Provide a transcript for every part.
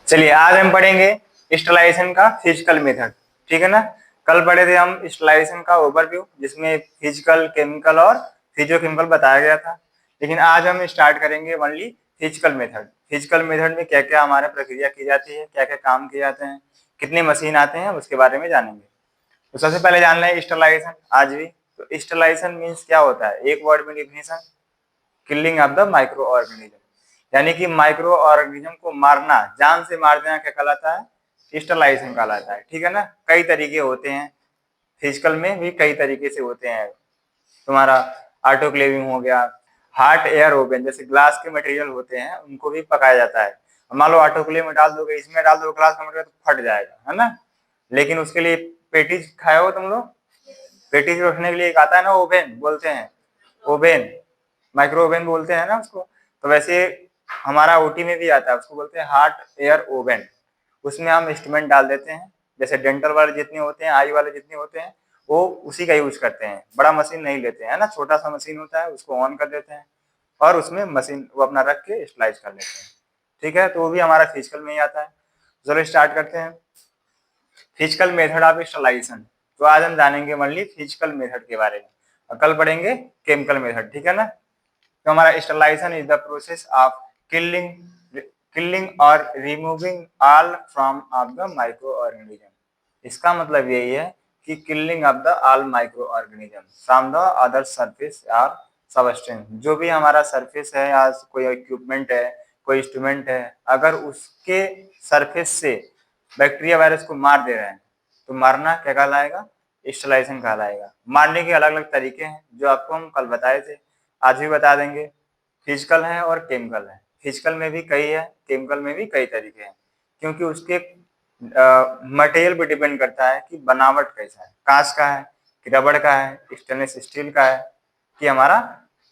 चलिए आज हम पढ़ेंगे स्टरलाइजेशन का फिजिकल मेथड। ठीक है ना। कल पढ़े थे हम स्टरलाइजेशन का ओवरव्यू जिसमें फिजिकल, केमिकल और फिजियोकेमिकल बताया गया था। लेकिन आज हम स्टार्ट करेंगे only physical method. Physical method में क्या क्या हमारे प्रक्रिया की जाती है, क्या क्या काम किए जाते हैं, कितने मशीन आते हैं, उसके बारे में जानेंगे। तो सबसे पहले जान लें स्टरलाइजेशन आज भी। तो स्टरलाइजेशन मीन्स क्या होता है, एक वर्ड में definition, killing of the micro organism, यानी कि माइक्रो ऑर्गेनिज्म को मारना, जान से मार देना क्या कहलाता है, स्टरलाइजेशन कहलाता है। ठीक है ना। कई तरीके होते हैं, फिजिकल में भी कई तरीके से होते हैं। तुम्हारा ऑटोक्लेविंग हो गया, हार्ट एयर ओवन, जैसे ग्लास के मटेरियल होते हैं उनको भी पकाया जाता है। मान लो ऑटोक्लेव में डाल दोगे, इसमें डाल दो ग्लास का मटेरियल तो फट जाएगा, है ना। लेकिन उसके लिए पेटीज खाए हो तुम लोग, पेटीज रखने के लिए एक आता है ना, ओवन बोलते हैं, ओवन, माइक्रो ओवन बोलते हैं ना उसको। तो वैसे हमारा ओटी में भी आता है, उसको बोलते हैं हार्ट एयर ओवन। उसमें हम इंस्ट्रूमेंट डाल देते हैं, जैसे डेंटल वाले जितने होते हैं, आई वाले जितने होते हैं, वो उसी का यूज करते हैं। बड़ा मशीन नहीं लेते हैं ना, छोटा सा मशीन होता है, उसको ऑन कर देते हैं और उसमें मशीन वो अपना रख के स्लाइस कर लेते हैं। ठीक है। तो वो भी हमारा फिजिकल में ही आता है। चलो स्टार्ट करते हैं फिजिकल मेथड ऑफ स्टरलाइजेशन। तो आज हम जानेंगे ओनली फिजिकल मेथड के बारे में और कल पढ़ेंगे केमिकल मेथड। ठीक है ना। तो हमारा sterilisation is the process of killing और removing all from of the micro organism. इसका मतलब यही है कि killing of the all micro organism from the other surface और सबस्टेंस। जो भी हमारा सरफेस है या कोई इक्विपमेंट है, कोई इंस्ट्रूमेंट है, अगर उसके सरफेस से बैक्टीरिया वायरस को मार दे रहे हैं तो मारना क्या कहलाएगा, स्टरलाइजेशन कहलाएगा। मारने के अलग अलग तरीके हैं जो आपको हम कल बताए थे, आज भी बता देंगे। फिजिकल है और केमिकल है। फिजिकल में भी कई है, केमिकल में भी कई तरीके हैं, क्योंकि उसके मटेरियल पे डिपेंड करता है कि बनावट कैसा है, कांच का है कि रबड़ का है, स्टेनलेस स्टील का है कि हमारा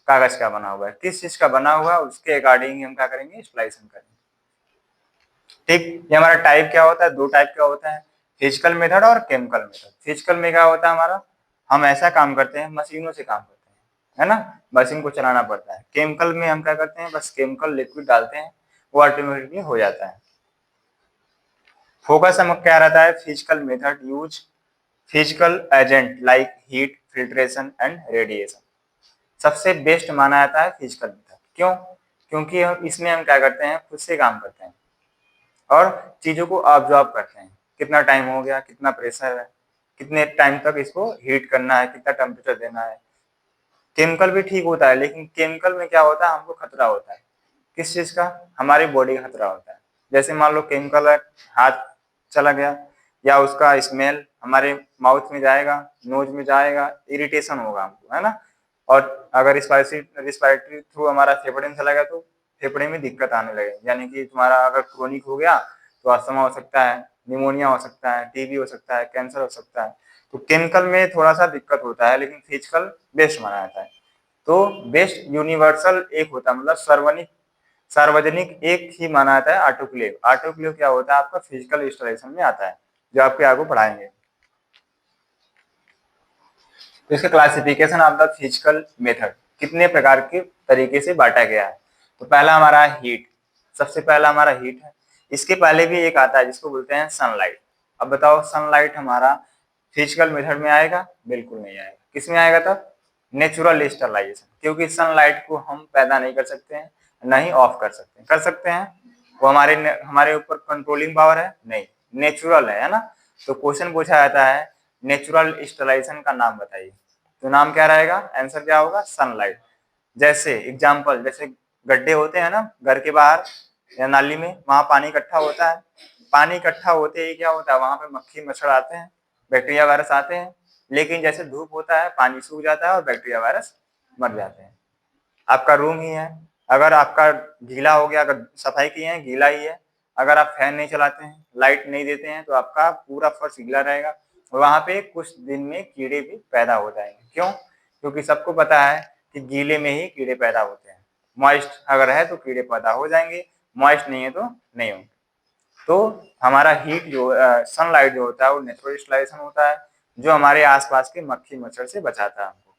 कागज का बना हुआ है, किस चीज का बना हुआ है उसके अकॉर्डिंग हम क्या करेंगे, स्टरलाइजेशन करेंगे। ठीक। ये हमारा टाइप क्या होता है, दो टाइप का होता है, फिजिकल मेथड और केमिकल मेथड। फिजिकल में क्या होता है हमारा, हम ऐसा काम करते हैं, मशीनों से काम करते हैं, है ना, मशीन को चलाना पड़ता है। केमिकल में हम क्या करते हैं, बस केमिकल लिक्विड डालते हैं, वो ऑटोमेटिकली हो जाता है। फोकस हम क्या रहता है, physical method use physical agent like heat, filtration and radiation. सबसे बेस्ट माना जाता है फिजिकल मेथड। क्यों? क्योंकि हम इसमें हम क्या करते हैं, खुद से काम करते हैं और चीजों को ऑब्जॉर्व करते हैं। कितना टाइम हो गया, कितना प्रेशर है, कितने टाइम तक इसको हीट करना है, कितना टेम्परेचर देना है। केमिकल भी ठीक होता है, लेकिन केमिकल में क्या होता है, हमको खतरा होता है। किस चीज का, हमारी बॉडी का खतरा होता है। जैसे मान लो केमिकल है, हाथ चला गया या उसका स्मेल हमारे माउथ में जाएगा, नोज में जाएगा, इरिटेशन होगा हमको, है ना। और अगर रिस्पायरेटरी थ्रू हमारा फेफड़े में चला गया तो फेफड़े में दिक्कत आने लगे, यानी कि तुम्हारा अगर क्रोनिक हो गया तो अस्थमा हो सकता है, निमोनिया हो सकता है, टीबी हो सकता है, कैंसर हो सकता है। तो केमिकल में थोड़ा सा दिक्कत होता है, लेकिन फिजिकल बेस्ट माना जाता है। तो बेस्ट यूनिवर्सल एक होता है, मतलब सार्वजनिक एक ही माना जाता है, ऑटोक्लेव। ऑटोक्लेव क्या होता है, आपका फिजिकल इंस्टॉलेशन में आता है, जो आपके आगे पढ़ाएंगे। तो इसका classification of the physical method, कितने प्रकार के तरीके से बांटा गया है। तो पहला हमारा हीट, सबसे पहला हमारा हीट है। इसके पहले भी एक आता है जिसको बोलते हैं सनलाइट। अब बताओ सनलाइट हमारा फिजिकल मेथड में आएगा? बिल्कुल नहीं आएगा। किस में आएगा तब? नेचुरल स्टरलाइजेशन, क्योंकि सनलाइट को हम पैदा नहीं कर सकते हैं, ना ही ऑफ कर सकते हैं। कर सकते हैं, वो हमारे ऊपर कंट्रोलिंग पावर है नहीं, नेचुरल है ना। तो क्वेश्चन पूछा जाता है नेचुरल स्टरलाइजेशन का नाम बताइए, तो नाम क्या रहेगा, आंसर क्या होगा, सनलाइट। जैसे एग्जांपल, जैसे गड्ढे होते हैं ना घर के बाहर या नाली में, वहां पानी इकट्ठा होता है। पानी इकट्ठा होते ही क्या होता है, वहां पे मक्खी मच्छर आते हैं, बैक्टीरिया वायरस आते हैं। लेकिन जैसे धूप होता है पानी सूख जाता है और बैक्टीरिया वायरस मर जाते हैं। आपका रूम ही है, अगर आपका गीला हो गया, अगर सफाई की है गीला ही है, अगर आप फैन नहीं चलाते हैं, लाइट नहीं देते हैं, तो आपका पूरा फर्श गीला रहेगा। वहां पे कुछ दिन में कीड़े भी पैदा हो जाएंगे। क्यों? क्योंकि सबको पता है कि गीले में ही कीड़े पैदा होते हैं। मॉइस्ट अगर है तो कीड़े पैदा हो जाएंगे, मॉइस्ट नहीं है तो नहीं होंगे। तो हमारा हीट जो सनलाइट जो होता है वो नेचुरल इंस्टॉलेशन होता है, जो हमारे आसपास के मक्खी मच्छर से बचाता है हमको।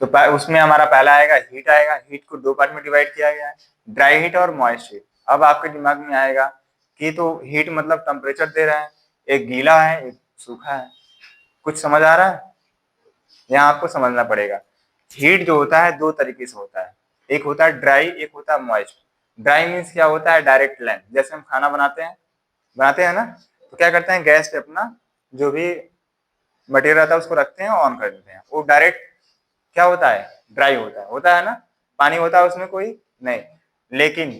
तो उसमें हमारा पहला आएगा हीट आएगा। हीट को दो पार्ट में डिवाइड किया गया है, ड्राई हीट और मॉइस्ट हीट। अब आपके दिमाग में आएगा कि तो हीट मतलब टेम्परेचर दे रहा है, एक गीला है एक सूखा है। कुछ समझ आ रहा है? यहाँ आपको समझना पड़ेगा। हीट जो होता है दो तरीके से होता है, एक होता है ड्राई, एक होता है मॉइस्ट। ड्राई मीन्स क्या होता है, डायरेक्ट लैंप। जैसे हम खाना बनाते हैं ना, तो क्या करते हैं, गैस पे अपना जो भी मटेरियल रहता है उसको रखते हैं, ऑन कर देते हैं, वो डायरेक्ट क्या होता है, ड्राई होता है ना, पानी होता है उसमें कोई नहीं। लेकिन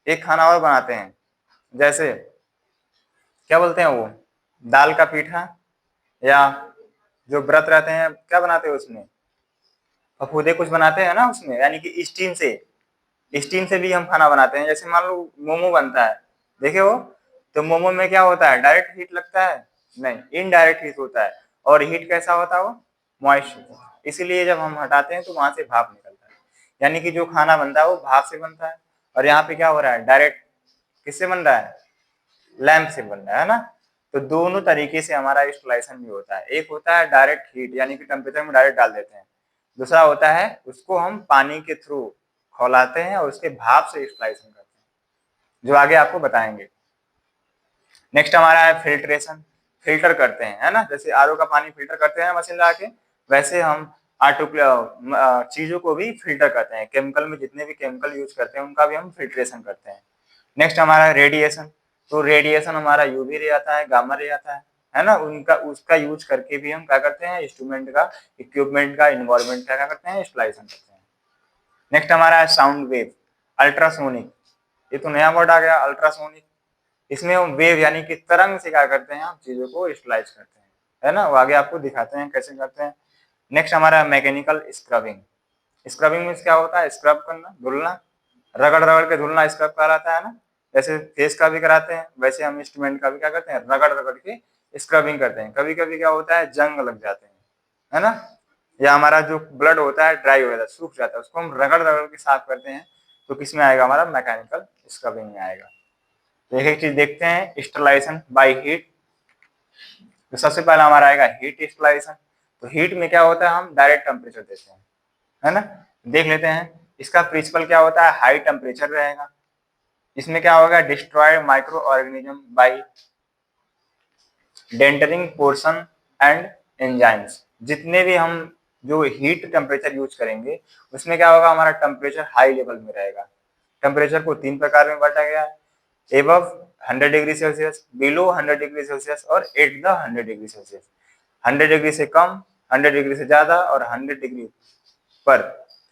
एक खाना और बनाते हैं, जैसे क्या बोलते हैं वो, दाल का पीठा, या जो व्रत रहते हैं क्या बनाते हैं उसमें, फफूदे कुछ बनाते हैं ना उसमें, यानी कि स्टीम से भी हम खाना बनाते हैं। जैसे मान लो मोमो बनता है, देखे हो, तो मोमो में क्या होता है, डायरेक्ट हीट लगता है, नहीं, इनडायरेक्ट हीट होता है। और हीट कैसा होता है, वो मॉइस्ट होता है। इसीलिए जब हम हटाते हैं तो वहां से भाप निकलता है, यानी कि जो खाना बनता है वो भाप से बनता है। और यहाँ पे क्या हो रहा है, डायरेक्ट किससे बन रहा है, लैंप से बन रहा है ना। तो दोनों तरीके से हमारा इंस्टॉलेशन भी होता है, एक होता है डायरेक्ट हीट यानी कि टेम्परेचर में डायरेक्ट डाल देते हैं, दूसरा होता है उसको हम पानी के थ्रू खौलाते हैं और उसके भाप से इंस्टॉलेशन करते हैं, जो आगे आपको बताएंगे। नेक्स्ट हमारा है फिल्ट्रेशन, फिल्टर करते हैं, है ना, जैसे आरओ का पानी फिल्टर करते हैं मशीन लगा के, वैसे हम आर्टिफिशियल चीजों को भी फिल्टर करते हैं, केमिकल में जितने भी केमिकल यूज करते हैं उनका भी हम फिल्ट्रेशन करते हैं। नेक्स्ट हमारा रेडिएशन, तो रेडिएशन हमारा यूवी रे आता है, गामा रे आता है ना, उनका उसका यूज करके भी हम क्या करते हैं, इंस्ट्रूमेंट का, इक्विपमेंट का, इन्वायरमेंट का क्या करते हैं, इंस्टॉलेशन करते हैं। नेक्स्ट हमारा है साउंड वेव, अल्ट्रासोनिक, ये तो नया वर्ड आ गया अल्ट्रासोनिक। इसमें हम वेव यानी कि तरंग से क्या करते हैं, हम चीजों को स्टलाइज करते हैं, है ना, वो आगे आपको दिखाते हैं कैसे करते हैं। नेक्स्ट हमारा मैकेनिकल स्क्रबिंग, स्क्रबिंग में क्या होता है, स्क्रब करना, धुलना, रगड़ रगड़ के धुलना स्क्रब कहलाता है ना। जैसे फेस का भी कराते हैं वैसे हम इंस्ट्रूमेंट का भी क्या करते हैं, रगड़ रगड़ के स्क्रबिंग करते हैं। कभी कभी क्या होता है, जंग लग जाते हैं, है ना, या हमारा जो ब्लड होता है ड्राई हो जाता है, सूख जाता है, उसको हम रगड़ रगड़ के साफ करते हैं, तो किसमें आएगा, हमारा मैकेनिकल स्क्रबिंग में आएगा। तो एक एक चीज देखते हैं, स्टरलाइजेशन बाय हीट। तो सबसे पहला हमारा आएगा हीट स्टरलाइजेशन। तो हीट में क्या होता है, हम डायरेक्ट टेम्परेचर देते हैं, है ना। देख लेते हैं इसका प्रिंसिपल क्या होता है, हाई टेम्परेचर रहेगा। इसमें क्या होगा, destroy micro organism by denaturing portion and enzymes. जितने भी हम जो हीट टेम्परेचर यूज करेंगे उसमें क्या होगा, हमारा टेम्परेचर हाई लेवल में रहेगा। टेम्परेचर को 3 प्रकार में बांटा गया है, above 100 degree Celsius, below 100 degree Celsius और at the 100 degree Celsius. 100 degree से कम, 100 डिग्री से ज्यादा और 100 डिग्री पर,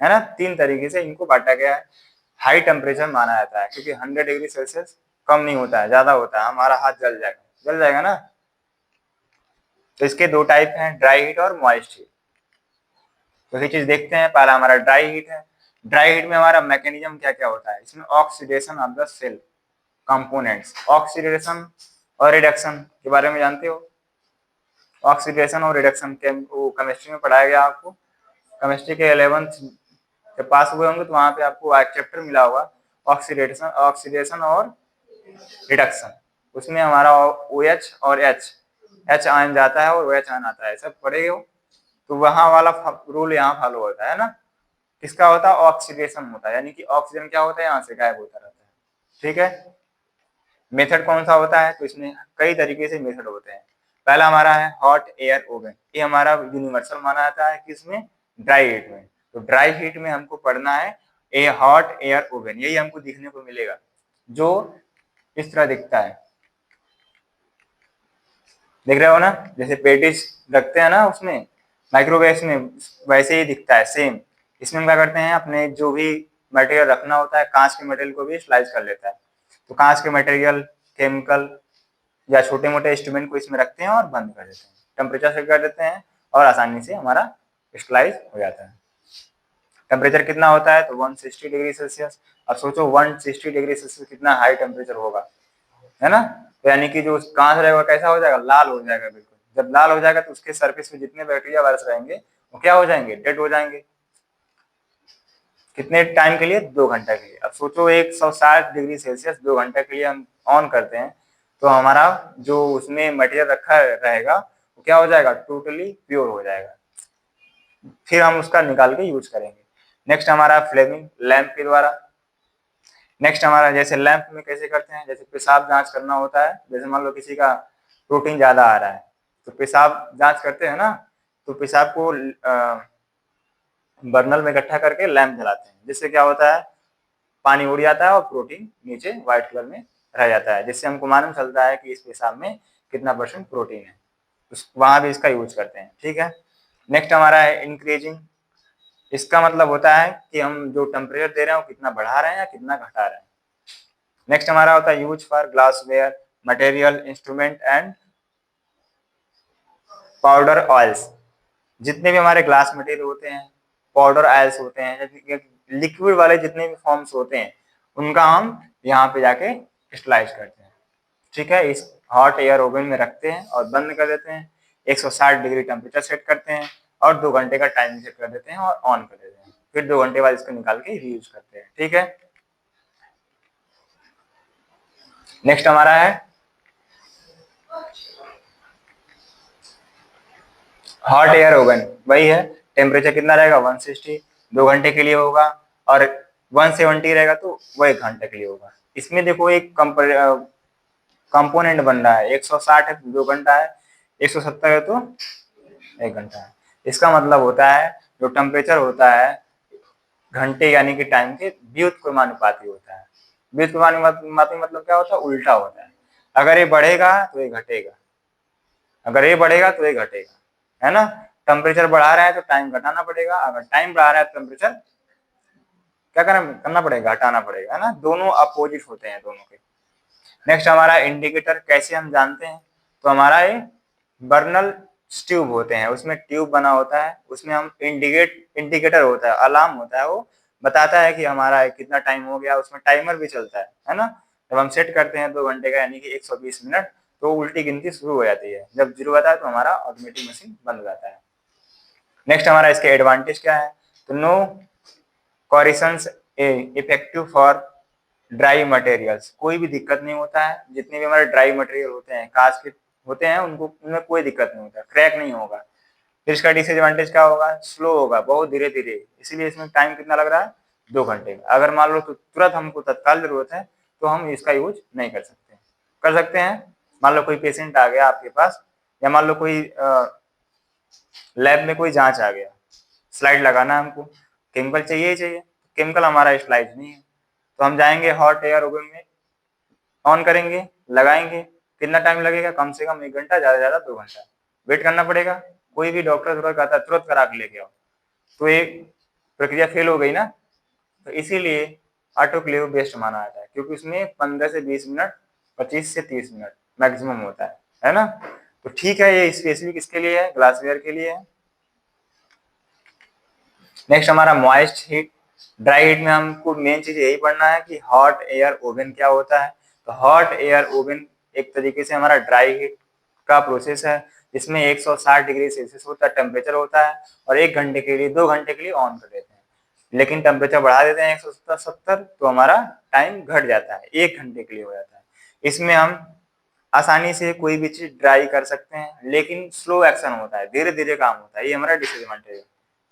है ना, 3 तरीके से इनको बांटा गया है। हाई टेम्परेचर माना जाता है क्योंकि 100 डिग्री सेल्सियस कम नहीं होता है, ज्यादा होता है, हमारा हाथ जल जाएगा ना। तो इसके दो टाइप हैं, ड्राई हीट और मॉइस्ट हीट। तो ये चीज देखते हैं, पहला हमारा ड्राई हीट है। ड्राई हीट में हमारा मैकेनिज्म क्या क्या होता है, इसमें oxidation of the cell components, oxidation और रिडक्शन के बारे में जानते हो। ऑक्सीडेशन और रिडक्शन केमिस्ट्री में पढ़ाया गया आपको, केमिस्ट्री के 11th जब पास हुए होंगे तो वहां पे आपको एक चैप्टर मिला होगा, ऑक्सीडेशन ऑक्सीडेशन और रिडक्शन। उसमें हमारा OH और H आयन जाता है और OH आयन आता है, सब पढ़े हो। तो वहां वाला रूल यहाँ फॉलो होता है ना, किसका होता है, ऑक्सीडेशन होता है, यानी कि ऑक्सीजन क्या होता है, यहाँ से गायब होता रहता है। ठीक है, मेथड कौन सा होता है, तो इसमें कई तरीके से मेथड होते हैं। पहला हमारा है हॉट एयर ओवन, ये हमारा यूनिवर्सल माना जाता है किसमें, ड्राई हीट में। तो ड्राई हीट में हमको पढ़ना है ए हॉट एयर ओवन, यही हमको दिखने को मिलेगा, जो इस तरह दिखता है, देख रहे हो ना, जैसे पेटिस रखते हैं ना उसमें माइक्रोवेव में, वैसे ही दिखता है सेम। इसमें हम क्या करते हैं, अपने जो भी मटेरियल रखना होता है, कांच के मटेरियल को भी स्लाइस कर लेता है। तो कांच के मटेरियल, केमिकल या छोटे मोटे इंस्ट्रूमेंट को इसमें रखते हैं और बंद कर देते हैं, टेम्परेचर सेट कर देते हैं और आसानी से हमारा स्टलाइज हो जाता है। टेम्परेचर कितना होता है, तो 160 डिग्री सेल्सियस। अब सोचो 160 डिग्री सेल्सियस कितना हाई टेम्परेचर होगा, है ना। तो यानी कि जो कांच रहेगा कैसा हो जाएगा, लाल हो जाएगा बिल्कुल। जब लाल हो जाएगा तो उसके सरफेस में जितने बैक्टीरिया वायरस रहेंगे वो क्या हो जाएंगे, डेड हो जाएंगे। कितने टाइम के लिए, 2 घंटा के लिए। अब सोचो 160 डिग्री सेल्सियस 2 घंटे के लिए हम ऑन करते हैं, तो हमारा जो उसमें मटेरियल रखा रहेगा वो क्या हो जाएगा, टोटली प्योर हो जाएगा, फिर हम उसका निकाल के यूज करेंगे। नेक्स्ट हमारा फ्लेमिंग लैंप के द्वारा। नेक्स्ट हमारा जैसे लैंप में कैसे करते हैं, जैसे पेशाब जांच करना होता है, जैसे मान लो किसी का प्रोटीन ज्यादा आ रहा है तो पेशाब जांच करते हैं ना, तो पेशाब को बर्नल में इकट्ठा करके लैंप जलाते हैं, जिससे क्या होता है पानी उड़ जाता है और प्रोटीन नीचे व्हाइट कलर में रह जाता है, जिससे हमको मालूम चलता है कि इस पेशाब में कितना % प्रोटीन है। वहां भी इसका यूज करते हैं, ठीक है। नेक्स्ट हमारा है इंक्रीजिंग। इसका मतलब होता है कि हम जो टेम्परेचर दे रहे हैं वो कितना बढ़ा रहे हैं या कितना घटा रहे हैं। नेक्स्ट हमारा होता है use for glassware material instrument and powder oils. जितने भी हमारे ग्लास मटेरियल होते हैं, पाउडर ऑयल्स होते हैं, लिक्विड वाले जितने भी फॉर्म्स होते हैं उनका हम यहाँ पे जाके स्टरलाइज करते हैं, ठीक है। इस हॉट एयर ओवन में रखते हैं और बंद कर देते हैं, 160 डिग्री टेम्परेचर सेट करते हैं और 2 घंटे का टाइम सेट कर देते हैं और ऑन कर देते हैं, फिर 2 घंटे बाद इसको निकाल के रीयूज करते हैं, ठीक है। नेक्स्ट हमारा है हॉट एयर ओवन। वही है, टेम्परेचर कितना रहेगा 160, 2 घंटे के लिए होगा, और 170 रहेगा तो वो 1 घंटे के लिए होगा। इसमें देखो एक कंपोनेंट बन रहा है, 160 है तो 2 घंटा है, 170 है तो 1 घंटा है। इसका मतलब होता है जो टेम्परेचर होता है घंटे यानी कि टाइम के व्युत्क्रमानुपाती होता है। व्युत्क्रमानुपाती मतलब क्या होता है, उल्टा होता है। अगर ये बढ़ेगा तो ये घटेगा, अगर ये बढ़ेगा तो ये घटेगा, है ना। टेम्परेचर बढ़ा रहा है तो टाइम घटाना पड़ेगा, अगर टाइम बढ़ा रहा है तो टेम्परेचर क्या करना पड़ेगा, घटाना पड़ेगा, है ना। दोनों अपोजिट होते हैं दोनों के। नेक्स्ट हमारा इंडिकेटर कैसे हम जानते हैं, तो हमारा ये बर्नल ट्यूब होते हैं, उसमें ट्यूब बना होता है, उसमें हम इंडिकेटर होता है, अलार्म होता है, वो बताता है कि हमारा कितना टाइम हो गया, उसमें टाइमर भी चलता है ना। जब हम सेट करते हैं 2 घंटे का यानी कि 120 मिनट, तो उल्टी गिनती शुरू हो जाती है, जब 0 आता है तो हमारा ऑटोमेटिक मशीन बंद हो जाता है। नेक्स्ट हमारा इसके एडवांटेज क्या है, तो no corrosions effective for dry materials, कोई भी दिक्कत नहीं होता है, जितने भी हमारे ड्राई मटेरियल होते हैं कांच के होते हैं उनको, उनमें कोई दिक्कत नहीं होता, क्रैक नहीं होगा। फिर इसका डिसएडवांटेज क्या होगा, स्लो होगा, बहुत धीरे धीरे, इसीलिए इसमें टाइम कितना लग रहा है 2 घंटे। अगर मान लो तो तुरंत हमको तत्काल जरूरत है तो हम इसका यूज नहीं कर सकते, कर सकते हैं मान लो कोई पेशेंट आ गया आपके पास, या मान लो कोई लैब में कोई जांच आ गया, स्लाइड लगाना है हमको, केमिकल चाहिए ही चाहिए, केमिकल हमारा स्लाइड नहीं है, तो हम जाएंगे हॉट एयर ओवन में, ऑन करेंगे, लगाएंगे, कितना टाइम लगेगा, कम से कम 1 घंटा, ज्यादा से ज्यादा 2 घंटा वेट करना पड़ेगा। कोई भी डॉक्टर तुरंत कहता है तुरंत करा के लेके आओ, तो एक प्रक्रिया फेल हो गई ना। तो इसीलिए ऑटोक्लेव बेस्ट माना जाता है, क्योंकि उसमें 15 से 20 मिनट, 25 से 30 मिनट मैक्सिमम होता है ना। तो ठीक है, ये स्पेसिफिक इसके लिए है, ग्लासवेयर के लिए है। नेक्स्ट हमारा मॉइस्ट हीट। ड्राई हीट में हमको मेन चीज यही पढ़ना है कि हॉट एयर ओवन क्या होता है। तो हॉट एयर ओवन एक तरीके से हमारा ड्राई हीट का प्रोसेस है, जिसमें 160 डिग्री सेल्सियस होता है टेम्परेचर होता है, और 1 घंटे के लिए 2 घंटे के लिए ऑन कर देते हैं, लेकिन टेम्परेचर बढ़ा देते हैं 170 तो हमारा टाइम घट जाता है, 1 घंटे के लिए हो जाता है। इसमें हम आसानी से कोई भी चीज ड्राई कर सकते हैं, लेकिन स्लो एक्शन होता है, धीरे धीरे काम होता है, ये हमारा डिसएडवांटेज है,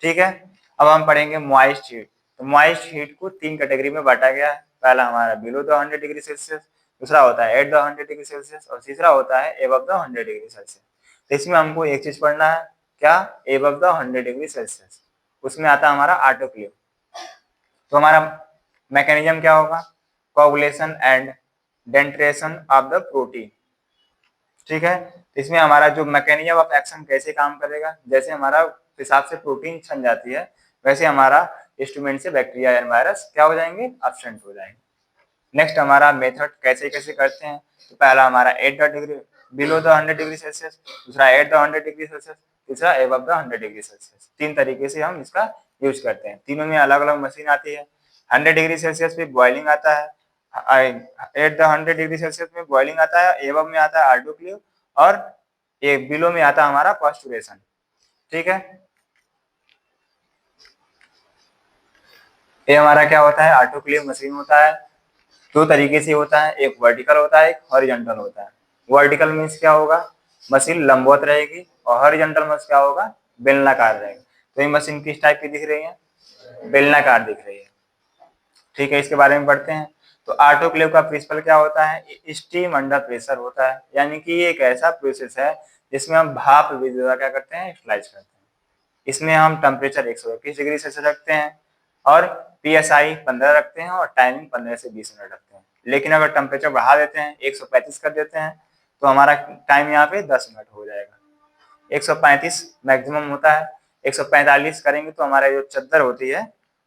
ठीक है। अब हम पढ़ेंगे मॉइस्ट हीट। तो मॉइस्ट हीट को 3 कैटेगरी में बांटा गया है। पहला हमारा बिलो द 100 डिग्री सेल्सियस, दूसरा होता है एट द 100 डिग्री सेल्सियस, और तीसरा होता है एबव द 100 डिग्री सेल्सियस। तो इसमें हमको एक चीज पढ़ना है, क्या, एबव द 100 डिग्री सेल्सियस, उसमें आता है हमारा ऑटोक्लेव। तो हमारा मैकेनिज्म क्या होगा, coagulation and denaturation of the protein, ठीक है। इसमें हमारा जो मैकेनिज्म ऑफ एक्शन कैसे काम करेगा, जैसे हमारा पेशाब से प्रोटीन छन जाती है, वैसे हमारा इंस्ट्रूमेंट से बैक्टीरिया या वायरस क्या हो जाएंगे, एब्सेंट हो जाएंगे। नेक्स्ट हमारा मेथड कैसे कैसे करते हैं, तो पहला हमारा at the degree below the 100 degree Celsius, दूसरा एट द 100 डिग्री सेल्सियस, तीसरा एबव द 100 डिग्री सेल्सियस। 3 तरीके से हम इसका यूज करते हैं, तीनों में अलग अलग मशीन आती है। 100 डिग्री सेल्सियस पे बॉइलिंग आता है, एट द 100 डिग्री सेल्सियस में बॉइलिंग आता है, एबव में आता है ऑटोक्लेव, और ये बिलो में आता है हमारा पास्चुरेशन, ठीक है। ये हमारा क्या होता है, ऑटोक्लेव मशीन होता है, 2 तरीके से होता है, एक वर्टिकल होता है, एक हॉरिजॉन्टल होता है। वर्टिकल मीन्स क्या होगा, मशीन लंबवत रहेगी, और हॉरिजॉन्टल मीन्स क्या होगा, बेलनाकार रहेगी। तो ये मशीन किस टाइप की दिख रही है, बेलनाकार दिख रही है, ठीक है। इसके बारे में पढ़ते हैं। तो ऑटोक्लेव का प्रिंसिपल क्या होता है, स्टीम अंडर प्रेशर होता है, यानी कि ये एक ऐसा प्रोसेस है जिसमें हम भाप विधि द्वारा क्या करते हैं, स्टरलाइज करते हैं। इसमें हम टेम्परेचर 121 डिग्री सेल्सियस रखते हैं और पीएसआई 15 रखते हैं और टाइमिंग 15 से 20 मिनट रखते हैं। लेकिन अगर टेम्परेचर बढ़ा देते हैं, 135 कर देते हैं, तो हमारा टाइम यहाँ पे 10 मिनट हो जाएगा। 135 मैक्सिमम होता है, 145 करेंगे तो हमारा जो चद्दर होती है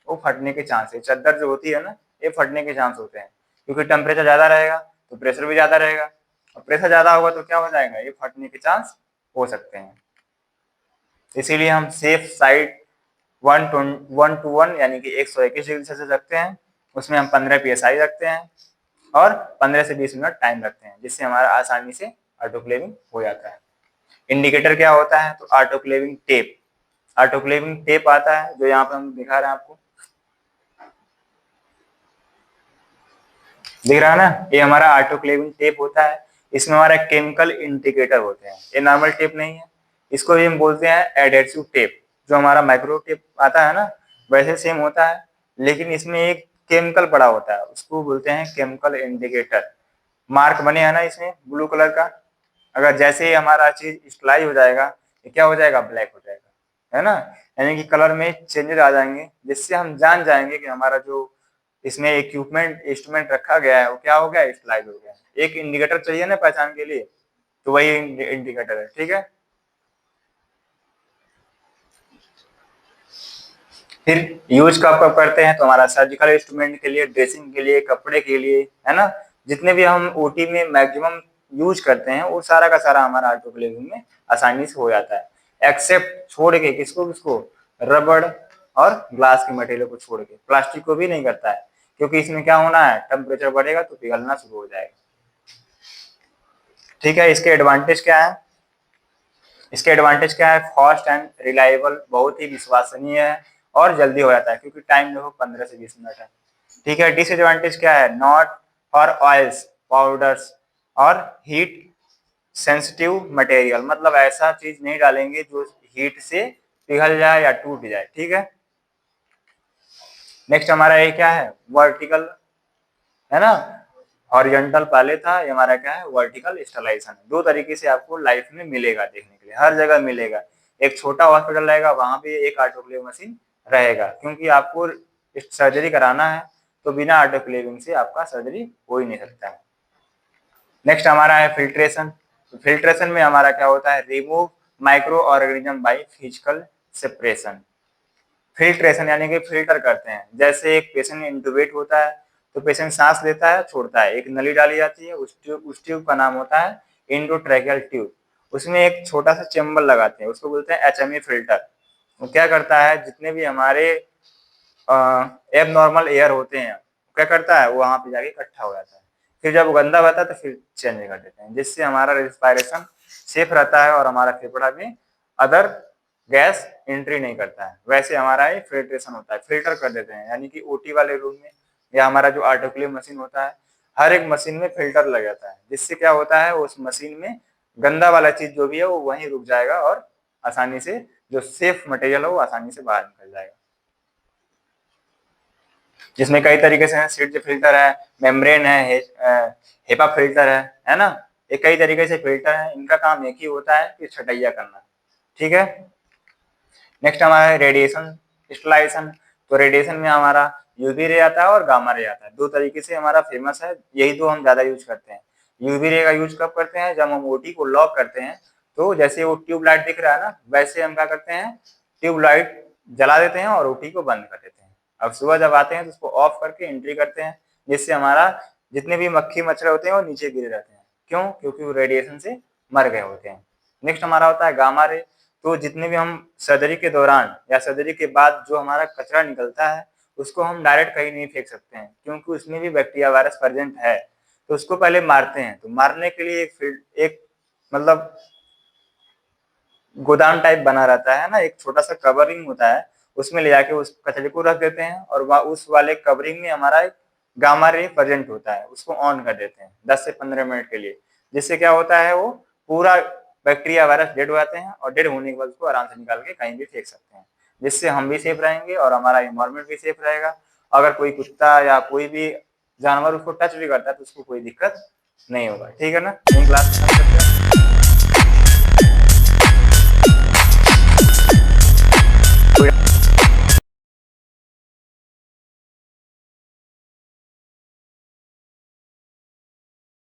वो फटने के चांस है। चद्दर जो होती है ना, ये फटने के चांस होते हैं, क्योंकि टेम्परेचर ज्यादा रहेगा तो प्रेशर भी ज्यादा रहेगा, और प्रेशर ज्यादा होगा तो क्या हो जाएगा, ये फटने के चांस हो सकते हैं। इसीलिए हम सेफ साइड 1:1 यानी कि 121 डिग्री सेल्सियस रखते हैं, उसमें हम 15 पीएसआई रखते हैं और 15 से 20 मिनट टाइम रखते हैं, जिससे हमारा आसानी से ऑटोक्लेविंग हो जाता है। इंडिकेटर क्या होता है, तो ऑटोक्लेविंग टेप, ऑटोक्लेविंग टेप आता है जो यहाँ पर हम दिखा रहे हैं आपको, दिख रहा है ना, ये हमारा ऑटोक्लेविंग टेप होता है। इसमें हमारा केमिकल इंडिकेटर होते हैं, ये नॉर्मल टेप नहीं है, इसको भी हम बोलते हैं एडहेसिव टेप। जो हमारा माइक्रो टेप आता है ना, वैसे सेम होता है, लेकिन इसमें एक केमिकल पड़ा होता है, उसको बोलते हैं केमिकल इंडिकेटर। मार्क बने है ना इसमें ब्लू कलर का, अगर जैसे ही हमारा चीज स्टरलाइज हो जाएगा, ये क्या हो जाएगा, ब्लैक हो जाएगा, है ना, यानी कि कलर में चेंजेस आ जाएंगे, जिससे हम जान जाएंगे कि हमारा जो इसमें इक्विपमेंट इंस्ट्रूमेंट रखा गया है वो क्या हो गया, स्टरलाइज हो गया। एक इंडिकेटर चाहिए ना पहचान के लिए, तो वही इंडिकेटर है, ठीक है। फिर यूज कब कब करते हैं, तो हमारा सर्जिकल इंस्ट्रूमेंट के लिए, ड्रेसिंग के लिए, कपड़े के लिए, है ना, जितने भी हम ओटी में मैक्सिमम यूज करते हैं वो सारा का सारा हमारा ऑटोक्लेविंग में आसानी से हो जाता है। एक्सेप्ट छोड़ के, किसको किसको, रबड़ और ग्लास के मटेरियल को छोड़ के, प्लास्टिक को भी नहीं करता है, क्योंकि इसमें क्या होना है, टेम्परेचर बढ़ेगा तो पिघलना शुरू हो जाएगा। ठीक है, इसके एडवांटेज क्या है, इसके एडवांटेज क्या है, फास्ट एंड रिलायबल, बहुत ही विश्वसनीय है और जल्दी हो जाता है, क्योंकि टाइम देखो 15 से 20 मिनट है। ठीक है, डिसएडवांटेज क्या है, नॉट फॉर ऑयल्स, पाउडर्स और हीट सेंसिटिव मटेरियल, मतलब ऐसा चीज नहीं डालेंगे जो हीट से पिघल जाए या टूट जाए। ठीक है, नेक्स्ट हमारा ये क्या है, वर्टिकल, है ना, हॉरिजॉन्टल पहले था, ये हमारा क्या है, वर्टिकल स्टरलाइजेशन। दो तरीके से आपको लाइफ में मिलेगा, देखने के लिए हर जगह मिलेगा। एक छोटा हॉस्पिटल रहेगा, वहां पे एक ऑटोक्लेव मशीन रहेगा, क्योंकि आपको सर्जरी कराना है, तो बिना ऑटोक्लेविंग से आपका सर्जरी हो ही नहीं सकता है। नेक्स्ट हमारा है फिल्ट्रेशन। फिल्ट्रेशन में हमारा क्या होता है, remove micro organism by physical separation. Filtration यानी कि फिल्टर करते हैं, जैसे एक पेशेंट इंटुबेट होता है तो पेशेंट सांस लेता है, छोड़ता है, एक नली डाली जाती है, उस ट्यूब का नाम होता है इंडोट्रैकियल ट्यूब। उसमें एक छोटा सा चेम्बर लगाते हैं, उसको बोलते हैं एचएमई फिल्टर। वो क्या करता है, जितने भी हमारे एब नॉर्मल एयर होते हैं, क्या करता है, वो वहां पे जाके इकट्ठा हो जाता है, फिर जब वो गंदा बता है तो फिर चेंज कर देते हैं, जिससे हमारा रेस्पिरेशन सेफ रहता है और हमारा फेफड़ा में अदर गैस एंट्री नहीं करता है। वैसे हमारा ये फिल्ट्रेशन होता है, फिल्टर कर देते हैं, यानी कि ओटी वाले रूम में या हमारा जो ऑटोक्लेव मशीन होता है, हर एक मशीन में फिल्टर लग जाता है, जिससे क्या होता है, उस मशीन में गंदा वाला चीज जो भी है वो वहीं रुक जाएगा और आसानी से जो सेफ मटेरियल है वो आसानी से बाहर निकल जाएगा। जिसमें कई तरीके से है, सीट फिल्टर है, मेम्ब्रेन है, हेपा फिल्टर है ना, ये कई तरीके से फिल्टर है, इनका काम एक ही होता है कि छटैया करना। ठीक है, नेक्स्ट हमारा है रेडिएशन स्टरलाइजेशन। तो रेडिएशन में हमारा यूवी रे आता है और गामा रे आता है, दो तरीके से हमारा फेमस है, यही दो हम ज्यादा यूज करते हैं। यूवी रे का यूज कब करते हैं, जब हम ओटी को लॉक करते हैं, तो जैसे वो ट्यूब लाइट दिख रहा है ना, वैसे हम क्या करते हैं, ट्यूब लाइट जला देते हैं और ओटी को बंद कर देते हैं। अब सुबह जब आते हैं तो उसको ऑफ करके एंट्री करते हैं, जिससे हमारा जितने भी मक्खी मच्छर होते हैं वो नीचे गिरे रहते हैं। क्यों, क्योंकि वो रेडिएशन से मर गए होते हैं। नेक्स्ट हमारा होता है गामा रे। तो जितने भी हम सर्जरी के दौरान या सर्जरी के बाद जो हमारा कचरा निकलता है, उसको हम डायरेक्ट कहीं नहीं फेंक सकते हैं, क्योंकि उसमें भी बैक्टीरिया वायरस प्रेजेंट है, तो उसको पहले मारते हैं। तो मारने के लिए एक मतलब गोदाम टाइप बना रहता है ना, एक छोटा सा कवरिंग होता है, उसमें ले जाके उस कचरे को रख देते हैं, और उस वाले कवरिंग में हमारा एक गामा रे प्रेजेंट होता है, उसको ऑन कर देते हैं 10 से 15 मिनट के लिए। जिससे क्या होता है, वो पूरा बैक्टीरिया वायरस डेड हो जाते हैं, और डेड होने के बाद उसको आराम से निकाल के कहीं भी फेंक सकते हैं, जिससे हम भी सेफ रहेंगे और हमारा इन्वायरमेंट भी सेफ रहेगा। अगर कोई कुत्ता या कोई भी जानवर उसको टच भी करता है तो उसको कोई दिक्कत नहीं होगा। ठीक है ना, इन क्लास में